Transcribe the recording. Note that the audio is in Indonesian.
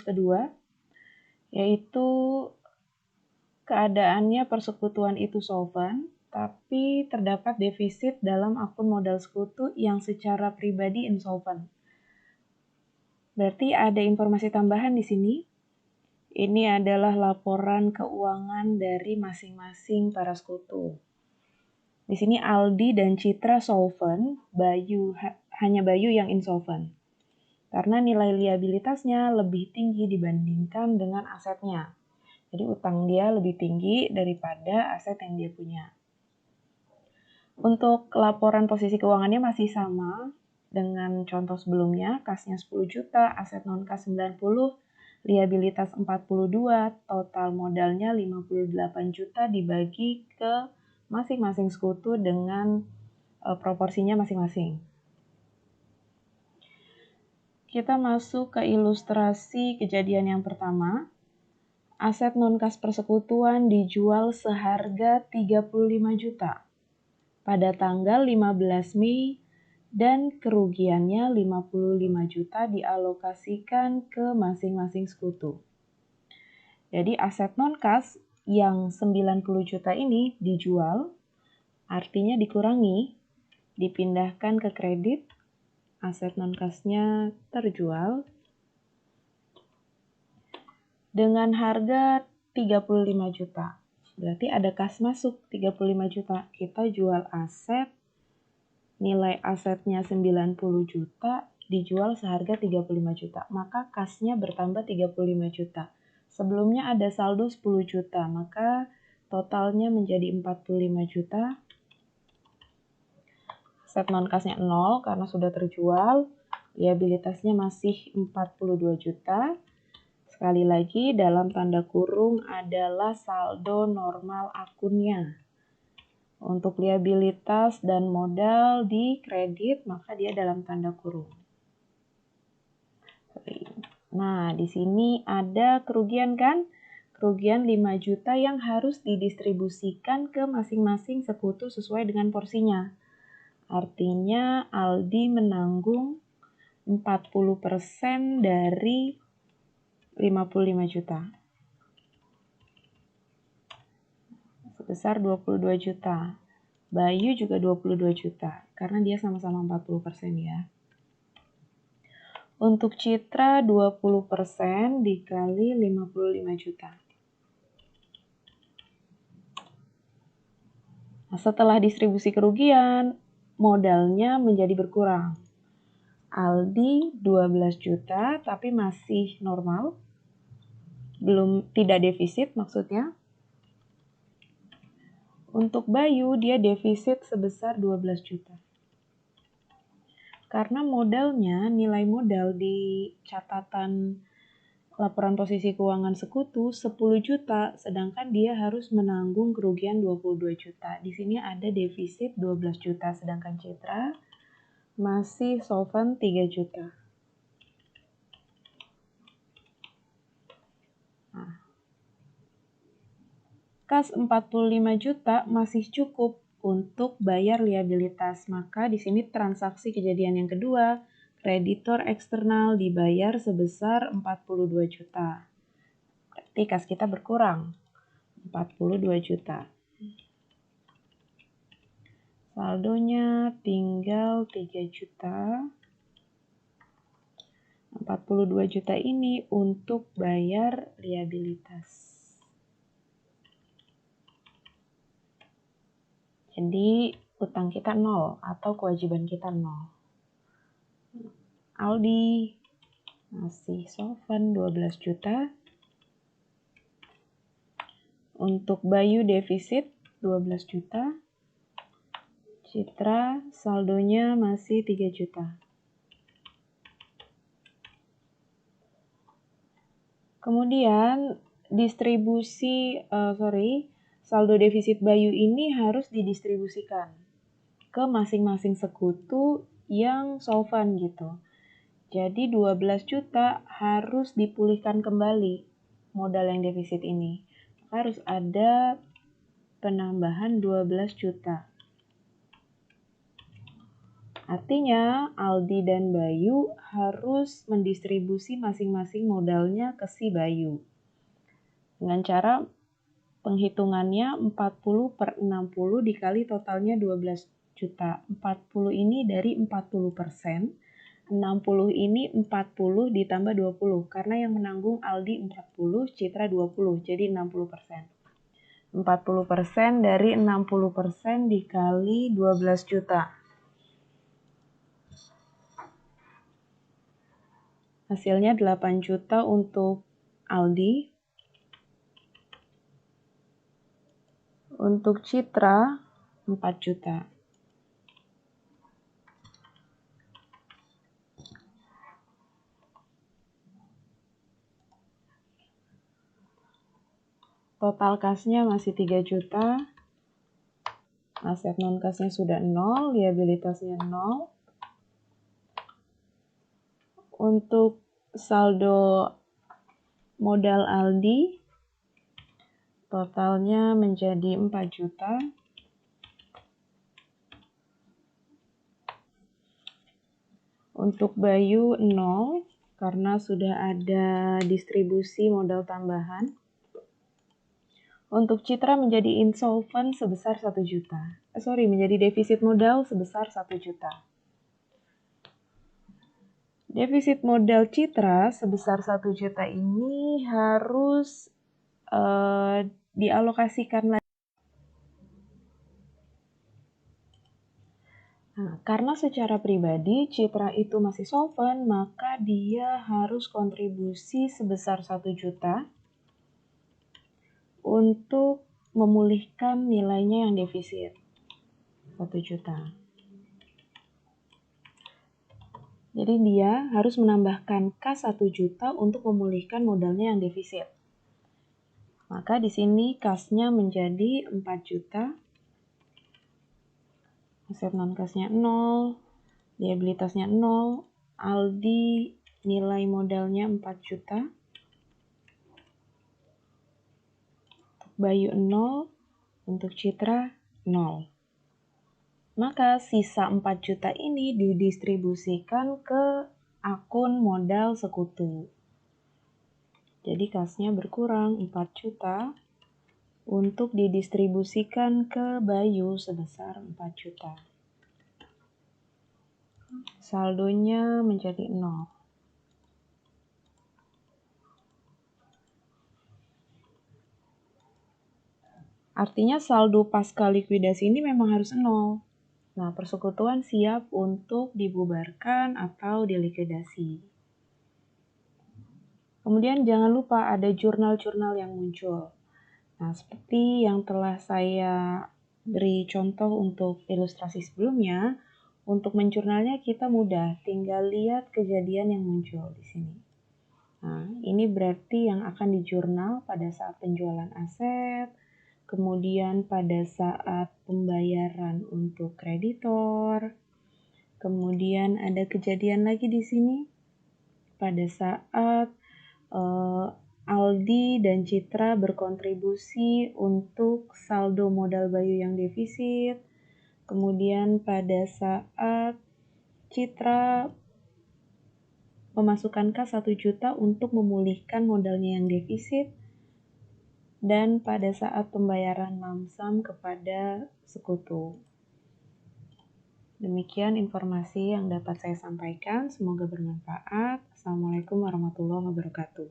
kedua, yaitu keadaannya persekutuan itu solvent, tapi terdapat defisit dalam akun modal sekutu yang secara pribadi insolvent. Berarti ada informasi tambahan di sini. Ini adalah laporan keuangan dari masing-masing para sekutu. Di sini Aldi dan Citra solvent, hanya Bayu yang insolvent. Karena nilai liabilitasnya lebih tinggi dibandingkan dengan asetnya. Jadi utang dia lebih tinggi daripada aset yang dia punya. Untuk laporan posisi keuangannya masih sama dengan contoh sebelumnya, kasnya 10 juta, aset non-kas 90, liabilitas 42, total modalnya 58 juta dibagi ke masing-masing sekutu dengan proporsinya masing-masing. Kita masuk ke ilustrasi kejadian yang pertama. Aset non-kas persekutuan dijual seharga 35 juta pada tanggal 15 Mei dan kerugiannya 55 juta dialokasikan ke masing-masing sekutu. Jadi aset non-kas yang 90 juta ini dijual, artinya dikurangi, dipindahkan ke kredit, aset non-kasnya terjual dengan harga 35 juta. Berarti ada kas masuk 35 juta. Kita jual aset, nilai asetnya 90 juta, dijual seharga 35 juta. Maka kasnya bertambah 35 juta. Sebelumnya ada saldo 10 juta, maka totalnya menjadi 45 juta. Aset non-kasnya 0 karena sudah terjual. Liabilitasnya masih 42 juta. Sekali lagi, dalam tanda kurung adalah saldo normal akunnya. Untuk liabilitas dan modal di kredit, maka dia dalam tanda kurung. Nah, di sini ada kerugian kan? Kerugian 5 juta yang harus didistribusikan ke masing-masing sekutu sesuai dengan porsinya. Artinya Aldi menanggung 40% dari 55 juta. Sebesar 22 juta. Bayu juga 22 juta. Karena dia sama-sama 40% ya. Untuk Citra 20% dikali 55 juta. Nah, setelah distribusi kerugian, modalnya menjadi berkurang. Aldi 12 juta tapi masih normal. Tidak defisit maksudnya. Untuk Bayu dia defisit sebesar 12 juta. Karena modalnya, nilai modal di catatan laporan posisi keuangan sekutu 10 juta, sedangkan dia harus menanggung kerugian 22 juta. Di sini ada defisit 12 juta, sedangkan Citra masih solvent 3 juta. Nah, kas 45 juta masih cukup untuk bayar liabilitas. Maka di sini transaksi kejadian yang kedua, kreditor eksternal dibayar sebesar 42 juta. Berarti kas kita berkurang 42 juta. Saldonya tinggal 3 juta. 42 juta ini untuk bayar liabilitas. Jadi utang kita 0 atau kewajiban kita 0. Aldi masih solvent 12 juta. Untuk Bayu defisit 12 juta. Citra saldonya masih 3 juta. Kemudian saldo defisit Bayu ini harus didistribusikan ke masing-masing sekutu yang solvent gitu. Jadi 12 juta harus dipulihkan kembali modal yang defisit ini. Harus ada penambahan 12 juta. Artinya, Aldi dan Bayu harus mendistribusi masing-masing modalnya ke si Bayu. Dengan cara penghitungannya 40 per 60 dikali totalnya 12 juta. 40 ini dari 40%, 60 ini 40 ditambah 20, karena yang menanggung Aldi 40, Citra 20, jadi 60%. 40% dari 60% dikali 12 juta. Hasilnya 8 juta untuk Aldi. Untuk Citra 4 juta. Total kasnya masih 3 juta. Aset non kasnya sudah 0, liabilitasnya 0. Untuk saldo modal Aldi, totalnya menjadi 4 juta. Untuk Bayu 0, karena sudah ada distribusi modal tambahan. Untuk Citra menjadi insolvent sebesar 1 juta. Menjadi defisit modal sebesar 1 juta. Defisit modal Citra sebesar 1 juta ini harus dialokasikan lagi. Nah, karena secara pribadi Citra itu masih solvent, maka dia harus kontribusi sebesar 1 juta untuk memulihkan nilainya yang defisit. 1 juta. Jadi dia harus menambahkan kas 1 juta untuk memulihkan modalnya yang defisit. Maka di sini kasnya menjadi 4 juta. Aset non kasnya 0, liabilitasnya 0. Aldi nilai modalnya 4 juta. Untuk Bayu 0, untuk Citra 0. Maka sisa 4 juta ini didistribusikan ke akun modal sekutu. Jadi kasnya berkurang 4 juta untuk didistribusikan ke Bayu sebesar 4 juta. Saldonya menjadi 0. Artinya saldo pasca likuidasi ini memang harus 0. Nah, persekutuan siap untuk dibubarkan atau dilikuidasi. Kemudian jangan lupa ada jurnal-jurnal yang muncul. Nah, seperti yang telah saya beri contoh untuk ilustrasi sebelumnya, untuk menjurnalnya kita mudah, tinggal lihat kejadian yang muncul di sini. Nah, ini berarti yang akan dijurnal pada saat penjualan aset, kemudian pada saat pembayaran untuk kreditor, kemudian ada kejadian lagi di sini pada saat Aldi dan Citra berkontribusi untuk saldo modal Bayu yang defisit, kemudian pada saat Citra memasukkan kas 1 juta untuk memulihkan modalnya yang defisit, dan pada saat pembayaran lamsam kepada sekutu. Demikian informasi yang dapat saya sampaikan. Semoga bermanfaat. Assalamualaikum warahmatullahi wabarakatuh.